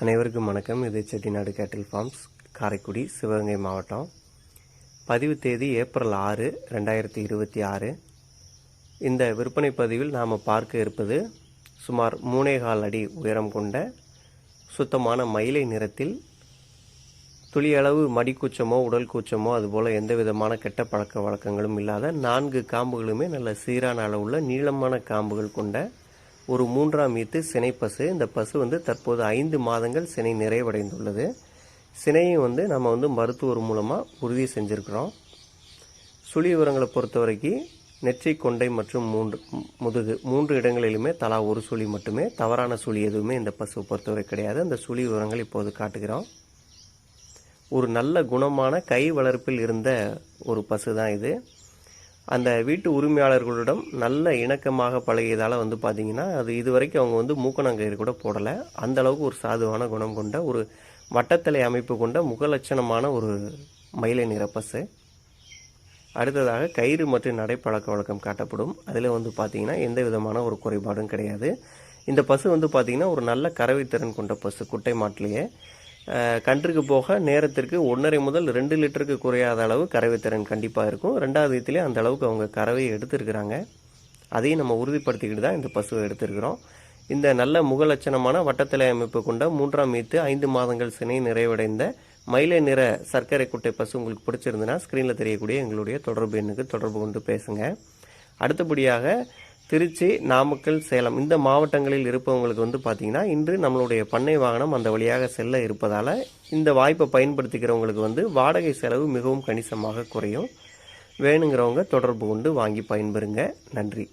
அனைவருக்கும் வணக்கம். இது செட்டிநாடு கேட்டில் ஃபார்ம்ஸ், காரைக்குடி, சிவகங்கை மாவட்டம். பதிவு தேதி ஏப்ரல் 6, 2026. இந்த விற்பனை பதிவில் நாம் பார்க்க இருப்பது சுமார் 3.25 அடி உயரம் கொண்ட சுத்தமான மயிலை நிறத்தில் துளியளவு மடிக்கூச்சமோ உடல் கூச்சமோ அதுபோல் எந்த விதமான கெட்ட பழக்க வழக்கங்களும் இல்லாத 4 காம்புகளுமே நல்ல சீரான அளவுள்ள நீளமான காம்புகள் கொண்ட ஒரு 3ஆம் ஈத்து சினை பசு. இந்த பசு தற்போது 5 மாதங்கள் சினை நிறைவடைந்துள்ளது. சினையும் நம்ம மருத்துவர் மூலமாக உறுதி செஞ்சுருக்கிறோம். சுழி விவரங்களை பொறுத்த வரைக்கும் நெற்றி, கொண்டை மற்றும் முதுகு 3 இடங்களிலுமே தலா ஒரு சுழி மட்டுமே. தவறான சுழி எதுவுமே இந்த பசுவை பொறுத்தவரை கிடையாது. அந்த சுழி விவரங்கள் இப்போது காட்டுகிறோம். ஒரு நல்ல குணமான கை வளர்ப்பில் இருந்த ஒரு பசு தான் இது. அந்த வீட்டு உரிமையாளர்களிடம் நல்ல இணக்கமாக பழகியதால் பார்த்தீங்கன்னா அது இதுவரைக்கும் அவங்க மூக்கணங்கயிறு கூட போடலை. அந்த அளவுக்கு ஒரு சாதுவான குணம் கொண்ட ஒரு வட்டத்தலை அமைப்பு கொண்ட முகலட்சணமான ஒரு மயிலை நிற பசு. அடுத்ததாக கயிறு மற்றும் நடைப்பழக்க வழக்கம் காட்டப்படும். அதில் பார்த்தீங்கன்னா எந்த விதமான ஒரு குறைபாடும் கிடையாது. இந்த பசு பார்த்தீங்கன்னா ஒரு நல்ல கறவைத்திறன் கொண்ட பசு. குட்டை மாட்டிலேயே கன்றுக்கு போக நேரத்திற்கு 1.5 முதல் 2 லிட்டருக்கு குறையாத அளவு கறவைத்திறன் கண்டிப்பாக இருக்கும். 2வது வீட்டிலே அந்த அளவுக்கு அவங்க கறவையை எடுத்துருக்கிறாங்க. அதையும் நம்ம உறுதிப்படுத்திக்கிட்டு தான் இந்த பசுவை எடுத்துருக்கிறோம். இந்த நல்ல முகலட்சணமான வட்டத்தலை அமைப்பு கொண்ட 3ஆம் ஈத்து 5 மாதங்கள் சினை நிறைவடைந்த மயிலை நிற சர்க்கரை குட்டை பசு உங்களுக்கு பிடிச்சிருந்துன்னா ஸ்க்ரீனில் தெரியக்கூடிய எங்களுடைய தொடர்பு எண்ணுக்கு தொடர்பு கொண்டு பேசுங்க. அடுத்தபடியாக திருச்சி, நாமக்கல், சேலம் இந்த மாவட்டங்களில் இருப்பவங்களுக்கு பார்த்தீங்கன்னா இன்று நம்மளுடைய பண்ணை வாகனம் அந்த வழியாக செல்ல இருப்பதால் இந்த வாய்ப்பை பயன்படுத்திக்கிறவங்களுக்கு வாடகை செலவு மிகவும் கணிசமாக குறையும். வேணுங்கிறவங்க தொடர்பு கொண்டு வாங்கி பயன்பெறுங்க. நன்றி.